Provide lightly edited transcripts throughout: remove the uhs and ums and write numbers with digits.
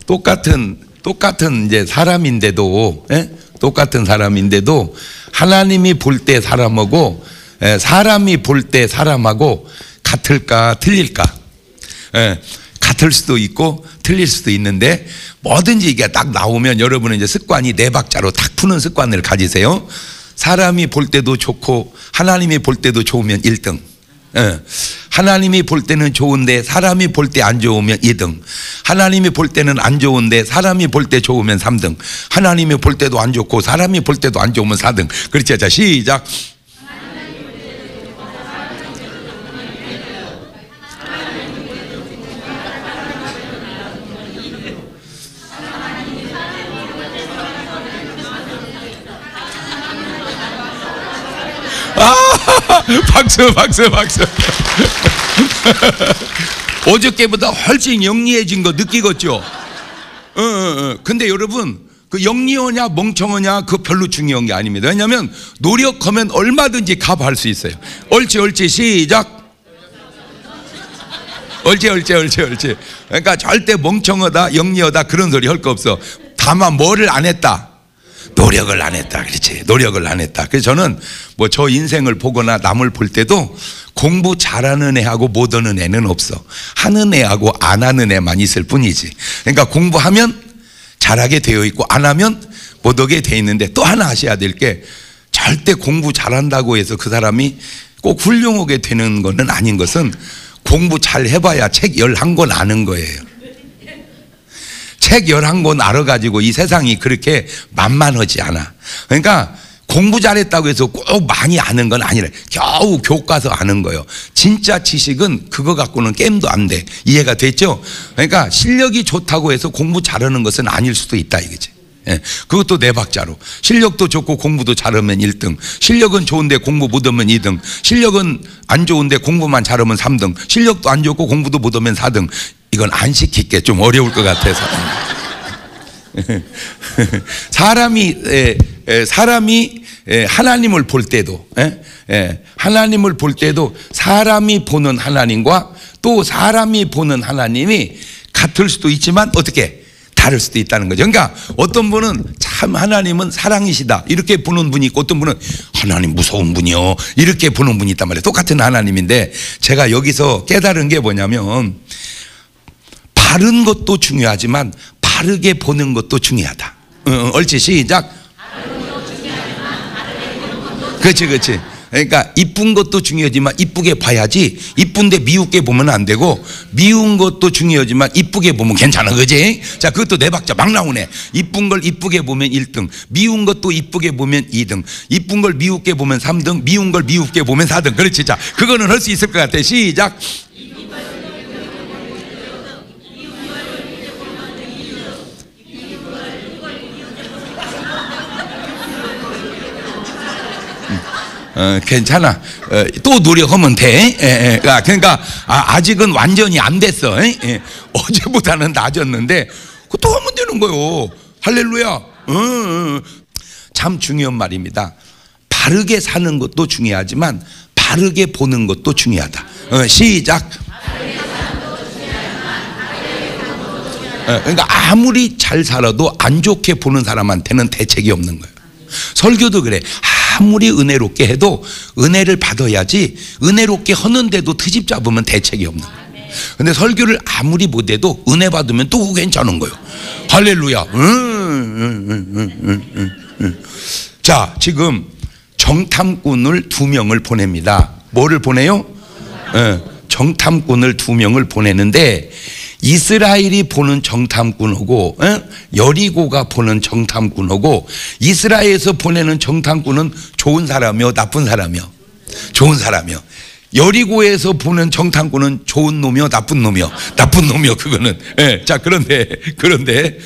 똑같은 이제 사람인데도, 예? 똑같은 사람인데도 하나님이 볼 때 사람하고 사람이 볼 때 사람하고 같을까 틀릴까? 예, 같을 수도 있고 틀릴 수도 있는데 뭐든지 이게 딱 나오면 여러분은 이제 습관이 네 박자로 딱 푸는 습관을 가지세요. 사람이 볼 때도 좋고 하나님이 볼 때도 좋으면 1등. 하나님이 볼 때는 좋은데 사람이 볼 때 안 좋으면 2등. 하나님이 볼 때는 안 좋은데 사람이 볼 때 좋으면 3등. 하나님이 볼 때도 안 좋고 사람이 볼 때도 안 좋으면 4등. 그렇죠? 자, 시작. 박수. 어저께보다 훨씬 영리해진 거 느끼겠죠? 근데 여러분, 그 영리하냐 멍청하냐 그거 별로 중요한 게 아닙니다. 왜냐하면 노력하면 얼마든지 값할 수 있어요. 옳지 시작. 옳지. 그러니까 절대 멍청하다 영리하다 그런 소리 할 거 없어. 다만 뭐를 안 했다? 노력을 안 했다. 그렇지. 노력을 안 했다. 그래서 저는 뭐 저 인생을 보거나 남을 볼 때도 공부 잘하는 애하고 못하는 애는 없어. 하는 애하고 안 하는 애만 있을 뿐이지. 그러니까 공부하면 잘하게 되어 있고 안 하면 못하게 되어 있는데 또 하나 아셔야 될 게 절대 공부 잘한다고 해서 그 사람이 꼭 훌륭하게 되는 거는 아닌 것은 공부 잘 해봐야 책 11권 아는 거예요. 책 11권 알아가지고 이 세상이 그렇게 만만하지 않아. 그러니까 공부 잘했다고 해서 꼭 많이 아는 건 아니래. 겨우 교과서 아는 거예요. 진짜 지식은 그거 갖고는 게임도 안 돼. 이해가 됐죠? 그러니까 실력이 좋다고 해서 공부 잘하는 것은 아닐 수도 있다 이거지. 예, 그것도 네 박자로. 실력도 좋고 공부도 잘하면 1등. 실력은 좋은데 공부 못하면 2등. 실력은 안 좋은데 공부만 잘하면 3등. 실력도 안 좋고 공부도 못하면 4등. 이건 안 시킬게 좀 어려울 것 같아서. 사람이 하나님을 볼 때도 하나님을 볼 때도 사람이 보는 하나님과 또 사람이 보는 하나님이 같을 수도 있지만 어떻게 다를 수도 있다는 거죠. 그러니까 어떤 분은 참 하나님은 사랑이시다 이렇게 보는 분이 있고 어떤 분은 하나님 무서운 분이요 이렇게 보는 분이 있단 말이에요. 똑같은 하나님인데 제가 여기서 깨달은 게 뭐냐면 바른 것도 중요하지만 바르게 보는 것도 중요하다. 옳지 시작. 그렇지. 그러니까 이쁜 것도 중요하지만 이쁘게 봐야지 이쁜데 미우게 보면 안 되고 미운 것도 중요하지만 이쁘게 보면 괜찮아. 그지? 자, 그것도 네 박자 막 나오네. 이쁜 걸 이쁘게 보면 1등, 미운 것도 이쁘게 보면 2등, 이쁜 걸 미우게 보면 3등, 미운 걸 미우게 보면 4등. 그렇지. 자, 그거는 할 수 있을 것 같아. 시작. 괜찮아. 또 노력하면 돼. 그러니까 아직은 완전히 안 됐어. 어제보다는 나아졌는데 또 하면 되는 거요. 할렐루야. 참 중요한 말입니다. 바르게 사는 것도 중요하지만 바르게 보는 것도 중요하다. 시작. 그러니까 아무리 잘 살아도 안 좋게 보는 사람한테는 대책이 없는 거예요. 설교도 그래. 아무리 은혜롭게 해도 은혜를 받아야지 은혜롭게 하는데도 트집 잡으면 대책이 없는 거예요. 근데 설교를 아무리 못해도 은혜 받으면 또 괜찮은 거예요. 할렐루야. 자, 지금 정탐꾼을 2명을 보냅니다. 뭐를 보내요? 정탐꾼을 2명을 보내는데 이스라엘이 보는 정탐꾼하고 여리고가 보는 정탐꾼하고 이스라엘에서 보내는 정탐꾼은 좋은 사람이요 나쁜 사람이요? 좋은 사람이요. 여리고에서 보는 정탐꾼은 좋은 놈이요 나쁜 놈이요? 나쁜 놈이요. 그거는. 자, 그런데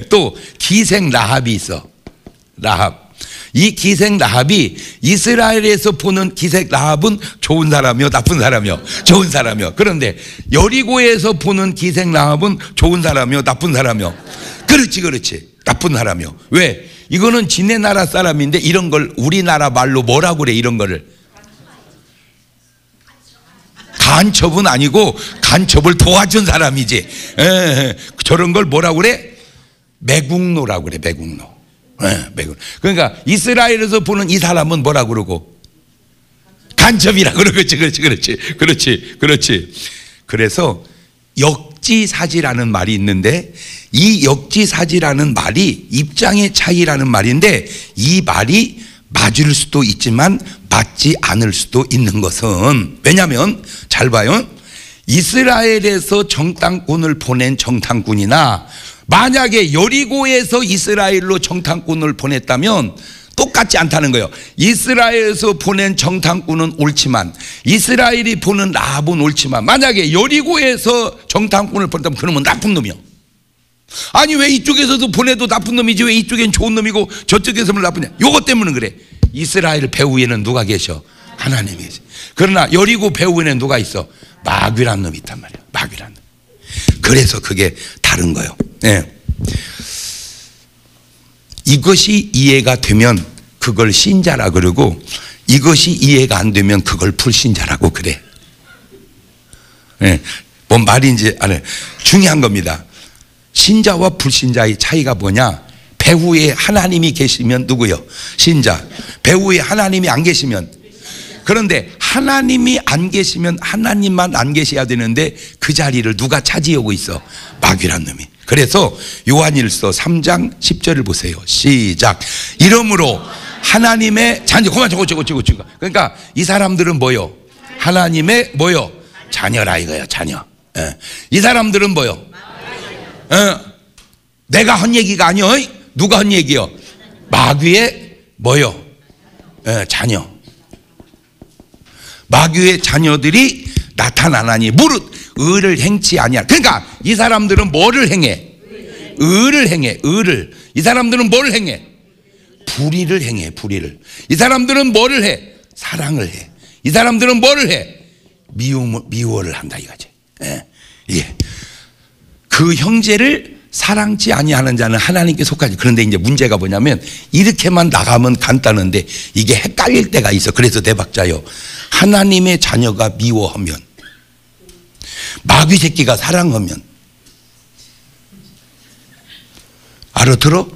또 기생 라합이 있어. 라합. 이 기생 라합이 이스라엘에서 보는 기생 라합은 좋은 사람이요 나쁜 사람이요? 좋은 사람이요. 그런데 여리고에서 보는 기생 라합은 좋은 사람이요 나쁜 사람이요? 그렇지. 나쁜 사람이요. 왜? 이거는 지네 나라 사람인데 이런 걸 우리나라 말로 뭐라고 그래? 이런 거를 간첩은 아니고 간첩을 도와준 사람이지. 저런 걸 뭐라고 그래? 매국노라고 그래. 매국노. 매국노. 그러니까 이스라엘에서 보는 이 사람은 뭐라고 그러고? 간첩이라 그러겠지. 그렇지. 그래서 역지사지라는 말이 있는데, 이 역지사지라는 말이 입장의 차이라는 말인데, 이 말이 맞을 수도 있지만 맞지 않을 수도 있는 것은, 왜냐하면 잘 봐요. 이스라엘에서 정탐꾼을 보낸 정탐꾼이나 만약에 여리고에서 이스라엘로 정탐꾼을 보냈다면 똑같지 않다는 거예요. 이스라엘에서 보낸 정탐꾼은 옳지만, 이스라엘이 보는 라합은 옳지만, 만약에 여리고에서 정탐꾼을 보냈다면 그러면 나쁜 놈이요. 아니 왜 이쪽에서도 보내도 나쁜 놈이지 왜 이쪽엔 좋은 놈이고 저쪽에서는 나쁘냐? 요것 때문에 그래. 이스라엘 배후에는 누가 계셔? 하나님이 계셔. 그러나 여리고 배후에는 누가 있어? 마귀란 놈이 있단 말이야. 마귀란 놈. 그래서 그게 다른 거예요. 이것이 이해가 되면 그걸 신자라 그러고, 이것이 이해가 안 되면 그걸 불신자라고 그래. 뭔 말인지 안 해. 중요한 겁니다. 신자와 불신자의 차이가 뭐냐? 배후에 하나님이 계시면 누구요? 신자. 배후에 하나님이 안 계시면. 그런데 하나님이 안 계시면 하나님만 안 계셔야 되는데 그 자리를 누가 차지하고 있어? 마귀란 놈이. 그래서 요한일서 3장 10절을 보세요. 시작. 이러므로 하나님의 자녀. 그만 저거. 그러니까 이 사람들은 뭐요? 하나님의 뭐요? 자녀라 이거야. 자녀. 이 사람들은 뭐요? 내가 한 얘기가 아니요. 누가 한 얘기요? 마귀의 뭐요? 자녀. 마귀의 자녀들이 나타나나니 무릇 의를 행치 아니하라. 그러니까 이 사람들은 뭐를 행해? 의를 행해. 의를. 이 사람들은 뭘 행해? 불의를 행해. 불의를. 이 사람들은 뭐를 해? 사랑을 해. 이 사람들은 뭐를 해? 미워를 한다 이거지. 예. 그 형제를 사랑치 아니하는 자는 하나님께 속하지. 그런데 이제 문제가 뭐냐면 이렇게만 나가면 간단한데 이게 헷갈릴 때가 있어. 그래서 대박자요. 하나님의 자녀가 미워하면, 마귀 새끼가 사랑하면, 알아들어?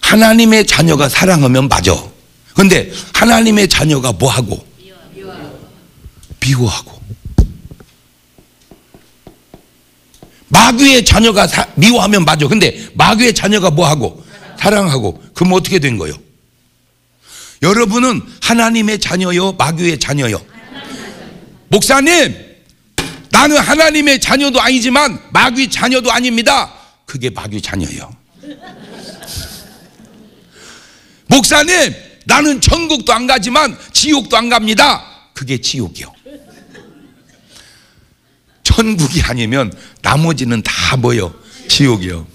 하나님의 자녀가 사랑하면 맞아. 근데 하나님의 자녀가 뭐하고? 미워하고. 마귀의 자녀가 미워하면 맞아. 근데 마귀의 자녀가 뭐하고? 사랑하고. 그럼 어떻게 된 거요? 여러분은 하나님의 자녀요? 마귀의 자녀요? 목사님, 나는 하나님의 자녀도 아니지만 마귀 자녀도 아닙니다. 그게 마귀 자녀예요. 목사님, 나는 천국도 안 가지만 지옥도 안 갑니다. 그게 지옥이요. 천국이 아니면 나머지는 다 뭐요? 지옥이요.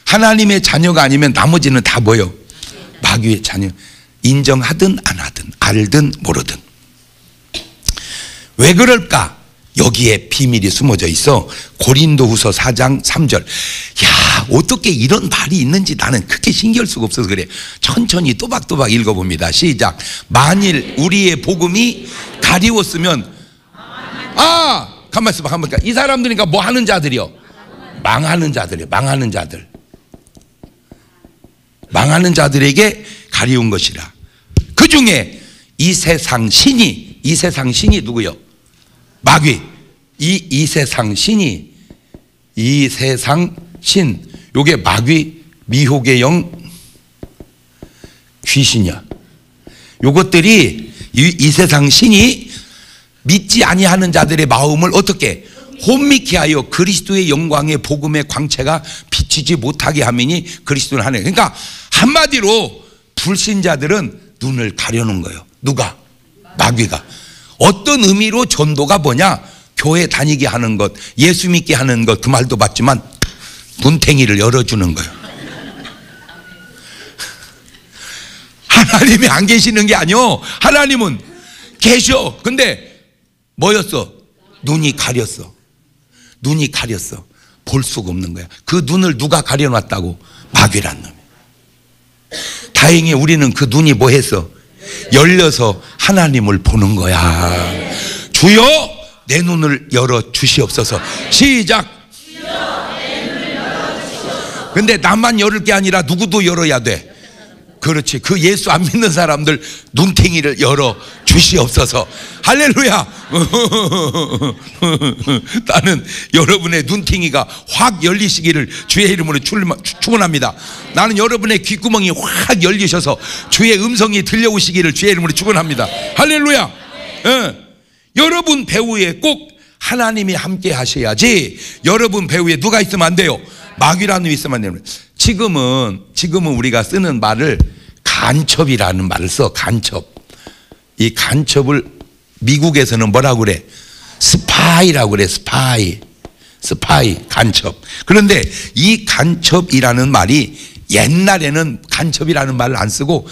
하나님의 자녀가 아니면 나머지는 다 뭐요? 마귀의 자녀. 인정하든 안 하든 알든 모르든. 왜 그럴까? 여기에 비밀이 숨어져 있어. 고린도후서 4장 3절. 야, 어떻게 이런 말이 있는지 나는 크게 신기할 수가 없어서 그래. 천천히 또박또박 읽어봅니다. 시작. 만일 우리의 복음이 가리웠으면, 가만 있어봐. 이 사람들이니까 뭐 하는 자들이요? 망하는 자들이요. 망하는 자들. 망하는 자들에게 가리운 것이라. 그 중에 이 세상 신이 누구요? 마귀. 이 세상 신이, 이 세상 신, 요게 마귀, 미혹의 영, 귀신이야. 요것들이 이 세상 신이 믿지 아니하는 자들의 마음을 어떻게 혼미케 하여 그리스도의 영광의 복음의 광채가 비치지 못하게 하미니 그리스도는 하네. 그러니까 한마디로 불신자들은 눈을 가려놓은 거예요. 누가? 마귀가. 어떤 의미로 전도가 뭐냐? 교회 다니게 하는 것, 예수 믿게 하는 것, 그 말도 맞지만 눈탱이를 열어주는 거예요. 하나님이 안 계시는 게 아니요. 하나님은 계셔. 근데 뭐였어? 눈이 가렸어. 눈이 가렸어. 볼 수가 없는 거야. 그 눈을 누가 가려놨다고? 마귀란 놈이. 다행히 우리는 그 눈이 뭐 했어? 열려서 하나님을 보는 거야. 주여 내 눈을 열어 주시옵소서. 시작. 근데 나만 열을 게 아니라 누구도 열어야 돼. 그렇지. 그 예수 안 믿는 사람들 눈탱이를 열어 주시옵소서. 할렐루야. 나는 여러분의 눈탱이가 확 열리시기를 주의 이름으로 축원합니다. 나는 여러분의 귓구멍이 확 열리셔서 주의 음성이 들려오시기를 주의 이름으로 축원합니다. 할렐루야. 여러분 배후에 꼭 하나님이 함께 하셔야지. 여러분 배후에 누가 있으면 안 돼요. 마귀라는 놈이 있으면 안 돼요. 지금은 우리가 쓰는 말을 간첩이라는 말을 써. 간첩. 이 간첩을 미국에서는 뭐라고 그래? 스파이라고 그래. 스파이, 간첩. 그런데 이 간첩이라는 말이 옛날에는 간첩이라는 말을 안 쓰고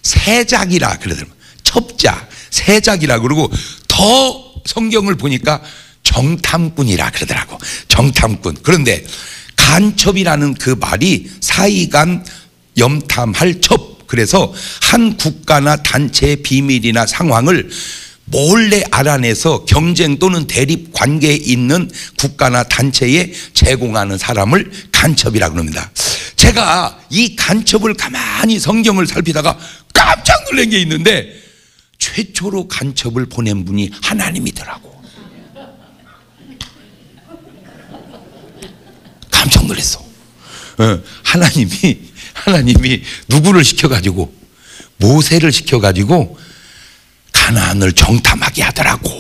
세작이라 그러더라고요. 첩자, 세작이라 그러고 더 성경을 보니까 정탐꾼이라 그러더라고. 정탐꾼. 그런데 간첩이라는 그 말이 사이간 염탐할 첩. 그래서 한 국가나 단체의 비밀이나 상황을 몰래 알아내서 경쟁 또는 대립 관계에 있는 국가나 단체에 제공하는 사람을 간첩이라고 합니다. 제가 이 간첩을 가만히 성경을 살피다가 깜짝 놀란 게 있는데 최초로 간첩을 보낸 분이 하나님이더라고. 깜짝 놀랐어. 하나님이 누구를 시켜가지고, 모세를 시켜가지고 가나안을 정탐하게 하더라고.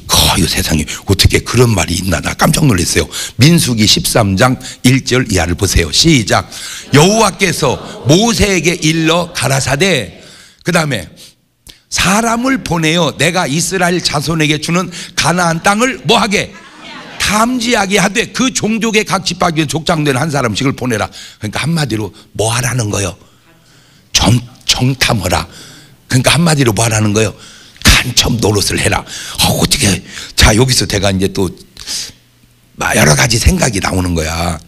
거의 세상에 어떻게 그런 말이 있나. 나 깜짝 놀랐어요. 민수기 13장 1절 이하를 보세요. 시작. 여호와께서 모세에게 일러 가라사대, 그 다음에 사람을 보내어 내가 이스라엘 자손에게 주는 가나안 땅을 뭐하게? 탐지하게 하되 그 종족의 각 지파에 족장된 한 사람씩을 보내라. 그러니까 한마디로 뭐 하라는 거요? 정탐하라. 그러니까 한마디로 뭐 하라는 거요? 간첩 노릇을 해라. 어떻게. 자, 여기서 제가 이제 또 여러 가지 생각이 나오는 거야.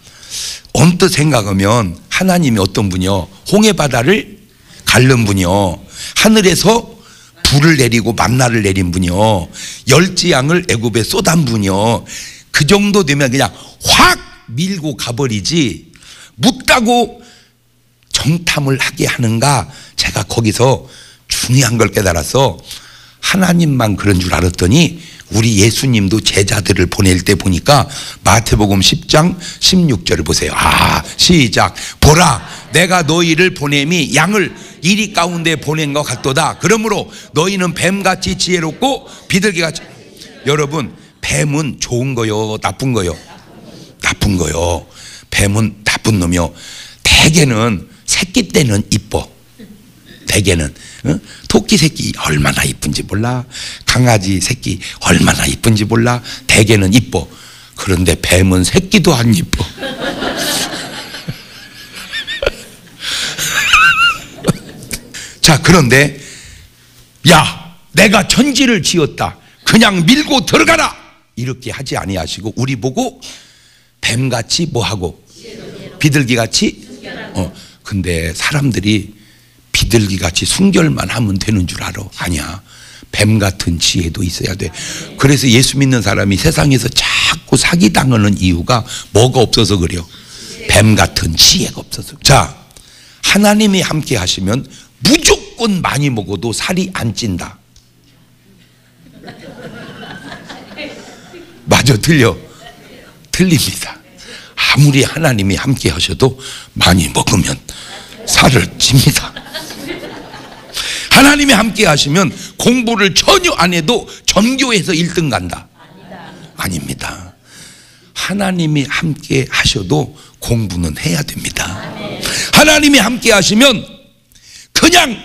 언뜻 생각하면 하나님이 어떤 분이요? 홍해바다를 가른 분이요, 하늘에서 불을 내리고 만나를 내린 분이요, 열지양을 애굽에 쏟은 분이요, 그 정도 되면 그냥 확 밀고 가버리지 묻다고 정탐을 하게 하는가. 제가 거기서 중요한 걸 깨달아서 하나님만 그런 줄 알았더니 우리 예수님도 제자들을 보낼 때 보니까 마태복음 10장 16절을 보세요. 시작. 보라, 내가 너희를 보냄이 양을 이리 가운데 보낸 것 같도다. 그러므로 너희는 뱀같이 지혜롭고 비둘기같이. 여러분, 뱀은 좋은 거요, 나쁜 거요? 나쁜 거요. 뱀은 나쁜 놈이요. 대개는 새끼 때는 이뻐. 대개는 토끼 새끼 얼마나 이쁜지 몰라. 강아지 새끼 얼마나 이쁜지 몰라. 대개는 이뻐. 그런데 뱀은 새끼도 안 이뻐. 자, 그런데 야, 내가 천지를 지었다, 그냥 밀고 들어가라, 이렇게 하지 아니하시고 우리 보고 뱀같이 뭐하고? 비둘기같이. 근데 사람들이 비둘기같이 순결만 하면 되는 줄 알아. 아니야. 뱀 같은 지혜도 있어야 돼. 그래서 예수 믿는 사람이 세상에서 자꾸 사기당하는 이유가 뭐가 없어서 그래요? 뱀 같은 지혜가 없어서. 자, 하나님이 함께 하시면 무조건 많이 먹어도 살이 안 찐다. 맞아, 틀려? 틀립니다. 아무리 하나님이 함께 하셔도 많이 먹으면 살을 찝니다. 하나님이 함께 하시면 공부를 전혀 안 해도 전교에서 1등 간다. 아닙니다. 하나님이 함께 하셔도 공부는 해야 됩니다. 하나님이 함께 하시면 그냥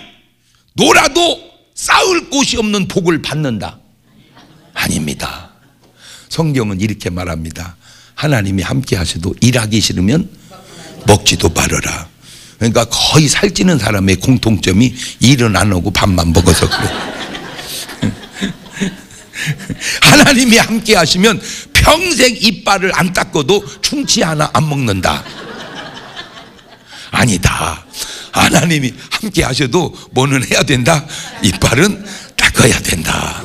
놀아도 쌓을 곳이 없는 복을 받는다. 아닙니다. 성경은 이렇게 말합니다. 하나님이 함께 하셔도 일하기 싫으면 먹지도 말아라. 그러니까 거의 살찌는 사람의 공통점이 일은 안 하고 밥만 먹어서 그래. 하나님이 함께 하시면 평생 이빨을 안 닦아도 충치 하나 안 먹는다. 아니다. 하나님이 함께 하셔도 뭐는 해야 된다? 이빨은 닦아야 된다.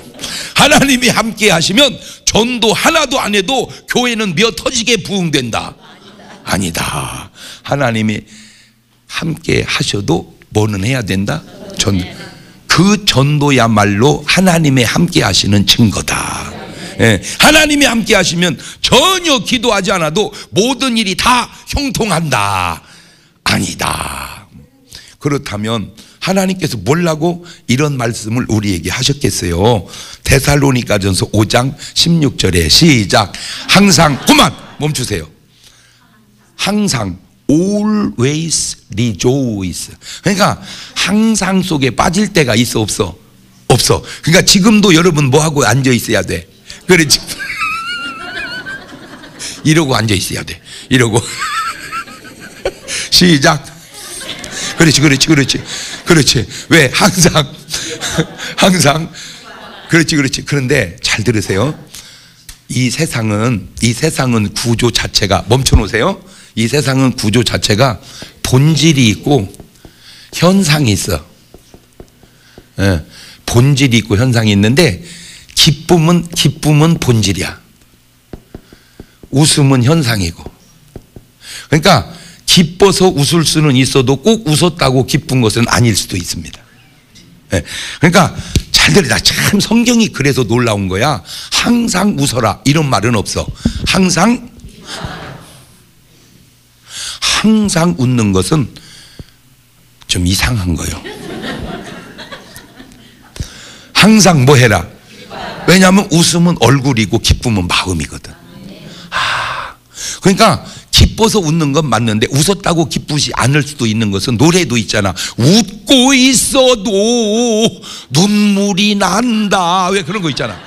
하나님이 함께 하시면 전도 하나도 안 해도 교회는 미어 터지게 부흥된다. 아니다. 하나님이 함께 하셔도 뭐는 해야 된다? 그 전도야말로 하나님의 함께 하시는 증거다. 예, 하나님이 함께 하시면 전혀 기도하지 않아도 모든 일이 다 형통한다. 아니다. 그렇다면 하나님께서 뭐라고 이런 말씀을 우리에게 하셨겠어요? 데살로니가전서 5장 16절에 시작. 항상, 그만 멈추세요. 항상 always rejoice. 그러니까 항상 속에 빠질 때가 있어 없어? 없어. 그러니까 지금도 여러분 뭐하고 앉아 있어야 돼? 그렇지. 이러고 앉아 있어야 돼. 이러고. 시작. 그렇지. 왜? 항상. 그렇지. 그런데 잘 들으세요. 이 세상은 구조 자체가, 멈춰 놓으세요. 이 세상은 구조 자체가 본질이 있고 현상이 있어. 예, 본질이 있고 현상이 있는데 기쁨은 본질이야. 웃음은 현상이고. 그러니까 기뻐서 웃을 수는 있어도 꼭 웃었다고 기쁜 것은 아닐 수도 있습니다. 예, 그러니까 잘 들으라. 참 성경이 그래서 놀라운 거야. 항상 웃어라 이런 말은 없어. 항상 웃는 것은 좀 이상한 거예요. 항상 뭐 해라? 왜냐하면 웃음은 얼굴이고 기쁨은 마음이거든. 그러니까 기뻐서 웃는 건 맞는데 웃었다고 기쁘지 않을 수도 있는 것은, 노래도 있잖아. 웃고 있어도 눈물이 난다. 왜 그런 거 있잖아.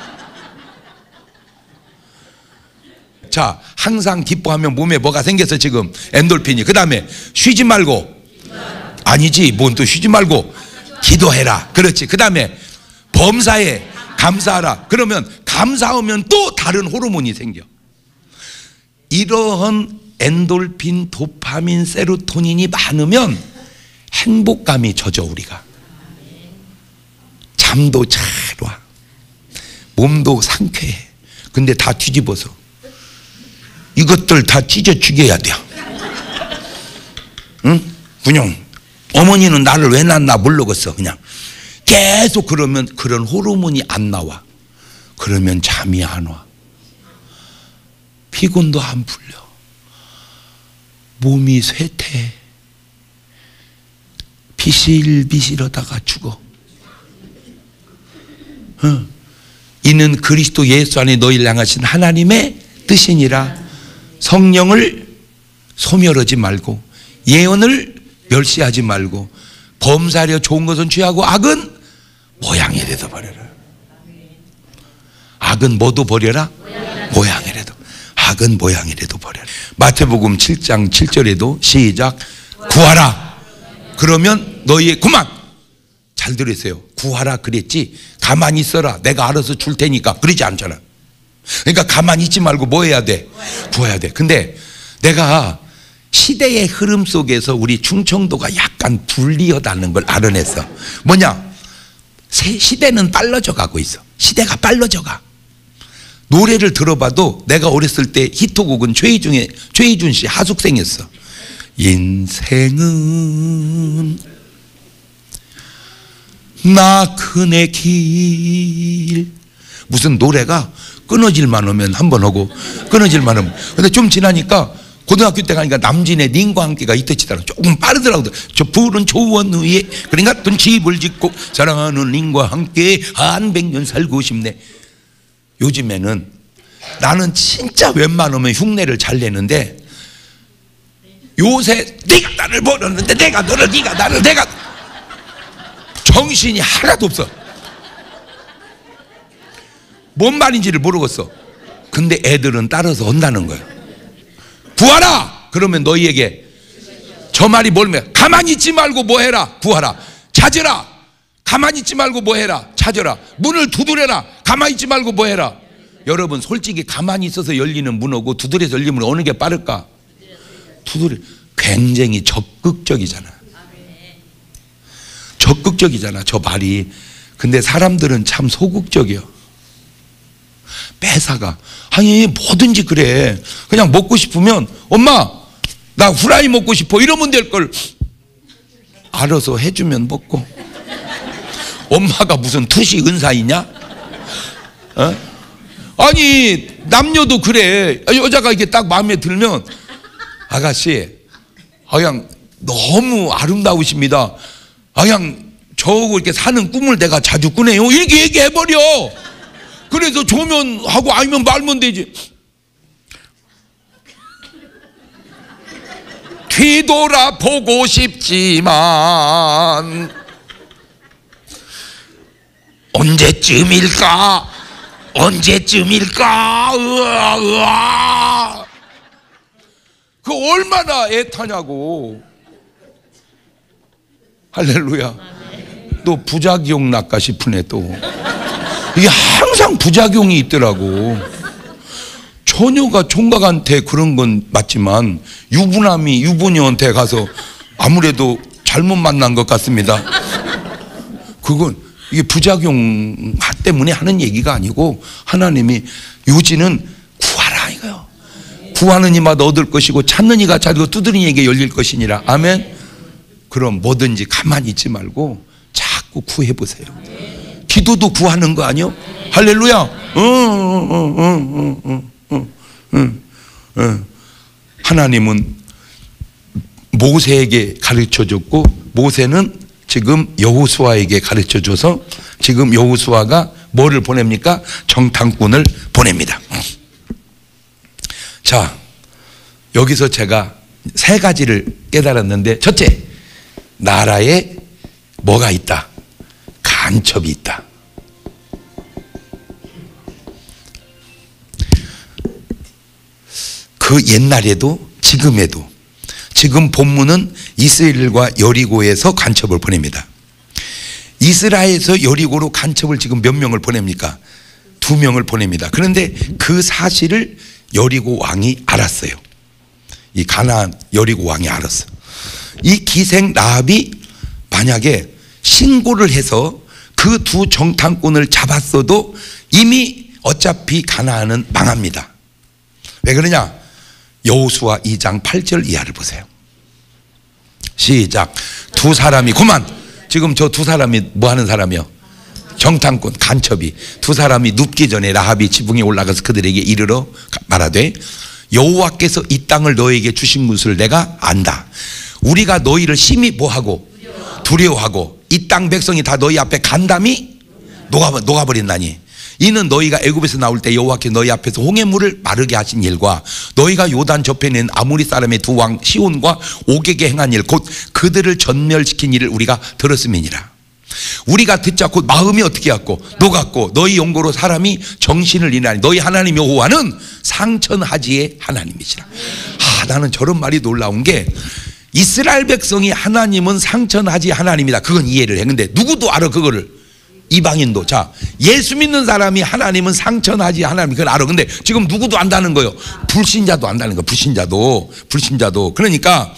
자, 항상 기뻐하면 몸에 뭐가 생겼어 지금? 엔돌핀이. 그 다음에 쉬지 말고, 아니지, 뭔 또 쉬지 말고 기도해라. 그렇지. 그 다음에 범사에 감사하라. 그러면 감사하면 또 다른 호르몬이 생겨. 이러한 엔돌핀, 도파민, 세로토닌이 많으면 행복감이 젖어. 우리가 잠도 잘 와, 몸도 상쾌해. 근데 다 뒤집어서 이것들 다 찢어 죽여야 돼요. 응? 그냥 어머니는 나를 왜 낳나 모르겠어. 그냥 계속 그러면 그런 호르몬이 안 나와. 그러면 잠이 안 와. 피곤도 안 풀려. 몸이 쇠퇴. 비실비실하다가 죽어. 이는 그리스도 예수 안에 너희를 향하신 하나님의 뜻이니라. 성령을 소멸하지 말고 예언을 멸시하지 말고 범사하려 좋은 것은 취하고 악은 모양이라도 버려라. 악은 뭐도 버려라? 모양이라도. 악은 모양이라도 버려라. 마태복음 7장 7절에도 시작. 구하라. 그러면 너희의, 그만. 잘 들으세요. 구하라 그랬지 가만히 있어라 내가 알아서 줄 테니까 그러지 않잖아. 그러니까 가만히 있지 말고 뭐 해야 돼? 구해야 돼. 근데 내가 시대의 흐름 속에서 우리 충청도가 약간 불리하다는 걸 알아냈어. 뭐냐? 시대는 빨라져 가고 있어. 시대가 빨라져 가. 노래를 들어봐도 내가 어렸을 때 히트곡은 최희준 씨 하숙생이었어. 인생은 나 그네 길. 무슨 노래가 끊어질만 하면 한 번 하고 끊어질만 하면. 근데 좀 지나니까 고등학교 때 가니까 남진의 님과 함께가 이때치더라고. 조금 빠르더라고. 저 푸른 초원 위에 그러니까 돈 집을 짓고 사랑하는 님과 함께 한 100년 살고 싶네. 요즘에는 나는 진짜 웬만하면 흉내를 잘 내는데 요새 네가 나를 버렸는데 내가 너를, 네가 나를, 내가 정신이 하나도 없어. 뭔 말인지를 모르겠어. 근데 애들은 따라서 한다는 거야. 구하라. 그러면 너희에게 저 말이 뭘면 가만히 있지 말고 뭐 해라? 구하라. 찾으라. 가만히 있지 말고 뭐 해라? 찾으라. 문을 두드려라. 가만히 있지 말고 뭐 해라? 여러분 솔직히 가만히 있어서 열리는 문하고 두드려서 열리는 문 어느 게 빠를까? 두드려. 굉장히 적극적이잖아. 적극적이잖아 저 말이. 근데 사람들은 참 소극적이요. 뺏어가. 아니 뭐든지 그래. 그냥 먹고 싶으면 엄마 나 후라이 먹고 싶어 이러면 될 걸. 알아서 해주면 먹고. 엄마가 무슨 투시 은사이냐? 어? 아니 남녀도 그래. 여자가 이게 딱 마음에 들면 아가씨 그냥 너무 아름다우십니다. 그냥 저하고 이렇게 사는 꿈을 내가 자주 꾸네요. 이렇게 얘기해버려. 그래서 좋으면 하고 아니면 말면 되지. 뒤돌아보고 싶지만 언제쯤일까? 언제쯤일까? 으아. 그 얼마나 애타냐고. 할렐루야. 또 부작용 날까 싶으네 또. 이게 항상 부작용이 있더라고. 처녀가 총각한테 그런 건 맞지만 유부남이 유부녀한테 가서 아무래도 잘못 만난 것 같습니다. 그건 이게 부작용 때문에 하는 얘기가 아니고 하나님이 유지는 구하라 이거요. 구하는 이마다 얻을 것이고 찾는 이가 찾고 두드리는 이에게 열릴 것이니라. 아멘. 그럼 뭐든지 가만히 있지 말고 자꾸 구해 보세요. 기도도 구하는 거 아니요? 할렐루야. 하나님은 모세에게 가르쳐줬고 모세는 지금 여호수아에게 가르쳐줘서 지금 여호수아가 뭐를 보냅니까? 정탐꾼을 보냅니다. 자, 여기서 제가 세 가지를 깨달았는데 첫째, 나라에 뭐가 있다? 간첩이 있다. 그 옛날에도 지금에도 지금 본문은 이스라엘과 여리고에서 간첩을 보냅니다. 이스라엘에서 여리고로 간첩을 지금 몇 명을 보냅니까? 2명을 보냅니다. 그런데 그 사실을 여리고 왕이 알았어요. 이 가나안 여리고 왕이 알았어. 이 기생 라합이 만약에 신고를 해서 그 2 정탐꾼을 잡았어도 이미 어차피 가나안은 망합니다. 왜 그러냐? 여호수아 2장 8절 이하를 보세요. 시작. 2 사람이 그만. 지금 저 2 사람이 뭐 하는 사람이요? 정탐꾼 간첩이 2 사람이 눕기 전에 라합이 지붕에 올라가서 그들에게 이르러 말하되 여호와께서 이 땅을 너에게 주신 것을 내가 안다. 우리가 너희를 심히 뭐하고 두려워하고 이 땅 백성이 다 너희 앞에 간담이 녹아버린다니. 이는 너희가 애굽에서 나올 때 여호와께서 너희 앞에서 홍해물을 마르게 하신 일과 너희가 요단 저편에 있는 아모리 사람의 2 왕 시온과 옥에게 행한 일 곧 그들을 전멸시킨 일을 우리가 들었음이니라. 우리가 듣자 곧 마음이 어떻게 갖고 녹았고 너희 용고로 사람이 정신을 잃나니 너희 하나님 여호와는 상천하지의 하나님이시라. 나는 저런 말이 놀라운 게 이스라엘 백성이 하나님은 상천하지 하나님이다. 그건 이해를 해. 근데 누구도 알아 그거를. 이방인도. 자, 예수 믿는 사람이 하나님은 상천하지 하나님 그걸 알아. 근데 지금 누구도 안다는 거예요. 불신자도 안다는 거예요. 불신자도. 그러니까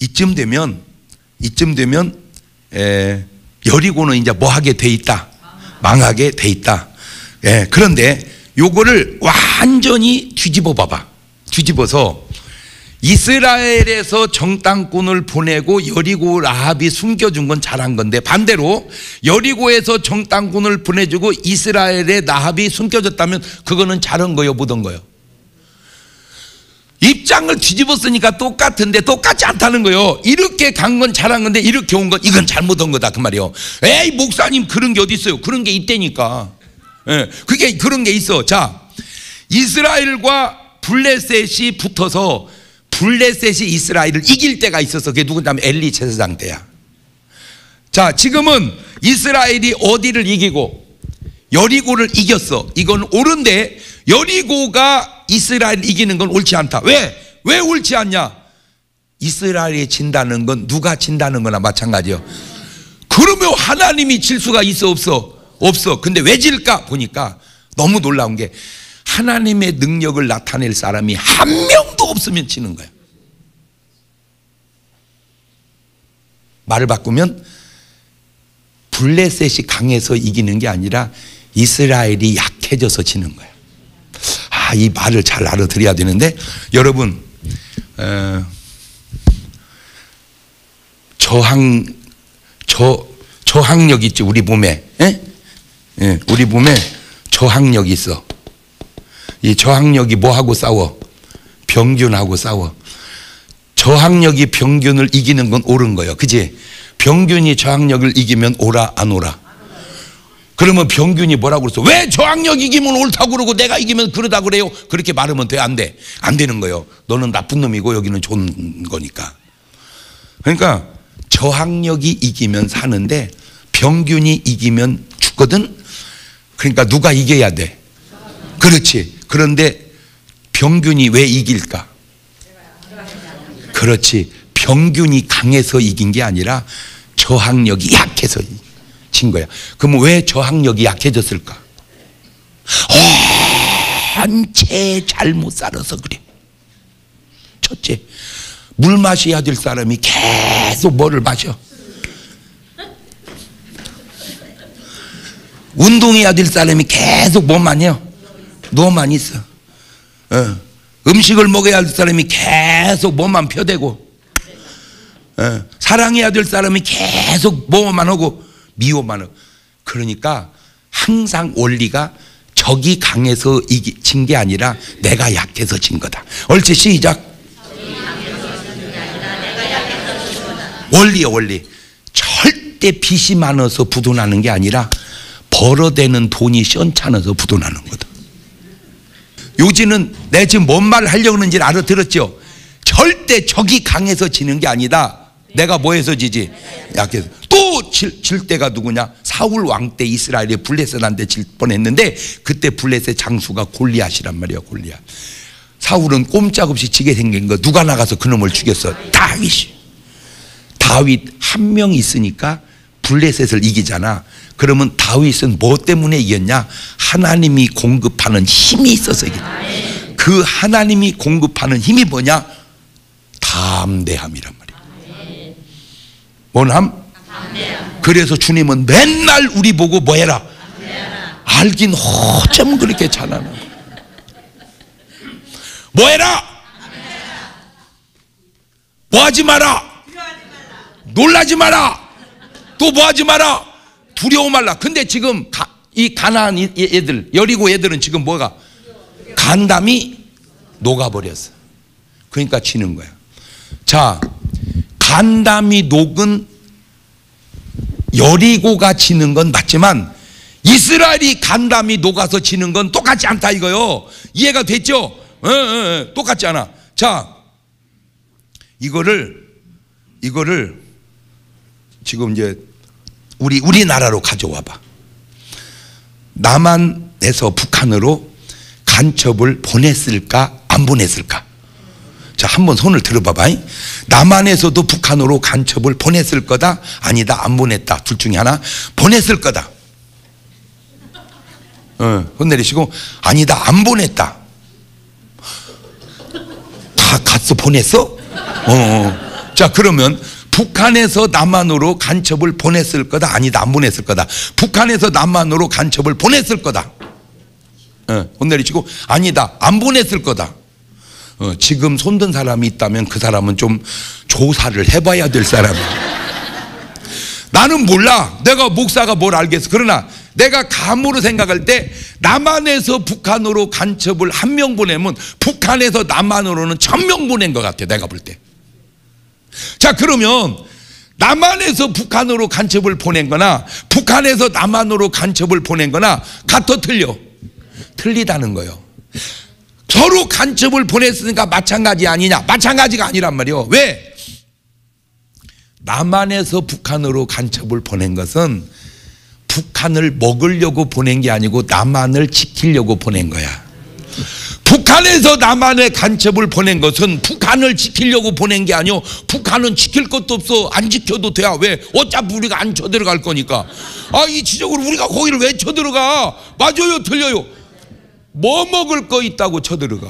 이쯤 되면 여리고는 이제 뭐 하게 돼 있다? 망하게 돼 있다. 그런데 요거를 완전히 뒤집어 봐봐. 뒤집어서 이스라엘에서 정탐꾼을 보내고 여리고 라합이 숨겨준 건 잘한 건데 반대로 여리고에서 정탐꾼을 보내주고 이스라엘의 라합이 숨겨졌다면 그거는 잘한 거요, 못한 거요? 입장을 뒤집었으니까 똑같은데 똑같지 않다는 거예요. 이렇게 간 건 잘한 건데 이렇게 온 건 이건 잘못한 거다 그 말이에요. 에이 목사님 그런 게 어디 있어요? 그런 게 있다니까. 그게 그런 게 있어. 자, 이스라엘과 블레셋이 붙어서 블레셋이 이스라엘을 이길 때가 있었어. 그게 누구냐면 엘리 제사장 때야. 자, 지금은 이스라엘이 어디를 이기고 여리고를 이겼어. 이건 옳은데 여리고가 이스라엘 이기는 건 옳지 않다. 왜 옳지 않냐? 이스라엘이 진다는 건 누가 진다는 거나 마찬가지요. 그러면 하나님이 질 수가 있어 없어? 근데 왜 질까? 보니까 너무 놀라운 게 하나님의 능력을 나타낼 사람이 한 명도 없으면 지는 거야. 말을 바꾸면 블레셋이 강해서 이기는 게 아니라 이스라엘이 약해. 약해져서 지는 거야. 이 말을 잘 알아들어야 되는데, 여러분, 저항력 있지, 우리 몸에. 우리 몸에 저항력이 있어. 이 저항력이 뭐하고 싸워? 병균하고 싸워. 저항력이 병균을 이기는 건 옳은 거예요. 그지? 병균이 저항력을 이기면 오라 안 오라? 그러면 병균이 뭐라고 그랬어? 왜 저항력 이기면 옳다고 그러고 내가 이기면 그러다 그래요? 그렇게 말하면 돼? 안 돼? 안 되는 거예요. 너는 나쁜 놈이고 여기는 좋은 거니까. 그러니까 저항력이 이기면 사는데 병균이 이기면 죽거든. 그러니까 누가 이겨야 돼? 그렇지. 그런데 병균이 왜 이길까? 그렇지. 병균이 강해서 이긴 게 아니라 저항력이 약해서 진 거야. 그럼 왜 저항력이 약해졌을까? 한채 잘못 살아서 그래. 첫째, 물 마셔야 될 사람이 계속 뭐를 마셔? 운동해야 될 사람이 계속 뭐만 해요? 누워만 있어. 음식을 먹어야 할 사람이 계속 뭐만 펴대고, 사랑해야 될 사람이 계속 뭐만 하고 미워만 하고. 그러니까 항상 원리가 적이 강해서 진 게 아니라 내가 약해서 진 거다. 옳지? 시작. 원리야, 원리. 절대 빚이 많아서 부도나는 게 아니라 벌어대는 돈이 시원찮아서 부도나는 거다. 요지는 내가 지금 뭔 말을 하려고 하는지 알아들었죠? 절대 적이 강해서 지는 게 아니다. 내가 뭐해서 지지? 약해서. 또 질 때가 누구냐? 사울 왕 때 이스라엘이 블레셋한테 질 뻔했는데 그때 블레셋 장수가 골리앗이란 말이야. 골리앗. 사울은 꼼짝없이 지게 생긴 거. 누가 나가서 그놈을 죽였어? 다윗이. 다윗 한 명 있으니까 블레셋을 이기잖아. 그러면 다윗은 뭐 때문에 이겼냐? 하나님이 공급하는 힘이 있어서 이겼다. 그 하나님이 공급하는 힘이 뭐냐? 담대함이란 말이야. 뭔 함? 그래서 주님은 맨날 우리 보고 뭐 해라? 알긴 어쩜 그렇게 잘하나? 뭐 해라? 뭐 하지 마라? 놀라지 마라. 또 뭐 하지 마라? 두려워 말라. 근데 지금 이 가나안 애들, 여리고 애들은 지금 뭐가? 간담이 녹아버렸어. 그러니까 지는 거야. 자, 간담이 녹은 여리고가 지는 건 맞지만 이스라엘이 간담이 녹아서 지는 건 똑같지 않다 이거요. 이해가 됐죠? 똑같지 않아. 자, 이거를 지금 이제 우리나라로 가져와 봐. 남한에서 북한으로 간첩을 보냈을까 안 보냈을까? 자, 한번 손을 들어봐봐. 남한에서도 북한으로 간첩을 보냈을 거다, 아니다, 안 보냈다. 둘 중에 하나. 보냈을 거다. 손 내리시고. 아니다, 안 보냈다. 다 갔어? 보냈어? 자, 그러면 북한에서 남한으로 간첩을 보냈을 거다, 아니다, 안 보냈을 거다. 북한에서 남한으로 간첩을 보냈을 거다. 손 내리시고. 아니다, 안 보냈을 거다. 지금 손든 사람이 있다면 그 사람은 좀 조사를 해봐야 될 사람이야. 나는 몰라. 내가 목사가 뭘 알겠어. 그러나 내가 감으로 생각할 때 남한에서 북한으로 간첩을 1명 보내면 북한에서 남한으로는 1000명 보낸 것 같아, 내가 볼 때. 자, 그러면 남한에서 북한으로 간첩을 보낸 거나 북한에서 남한으로 간첩을 보낸 거나 같아, 틀려? 틀리다는 거예요. 서로 간첩을 보냈으니까 마찬가지 아니냐? 마찬가지가 아니란 말이요. 왜? 남한에서 북한으로 간첩을 보낸 것은 북한을 먹으려고 보낸 게 아니고 남한을 지키려고 보낸 거야. 북한에서 남한에 간첩을 보낸 것은 북한을 지키려고 보낸 게 아니요, 북한은 지킬 것도 없어. 안 지켜도 돼야. 왜? 어차피 우리가 안 쳐들어갈 거니까. 이치적으로 우리가 거기를 왜 쳐들어가? 맞아요, 틀려요? 뭐 먹을 거 있다고 쳐들어가?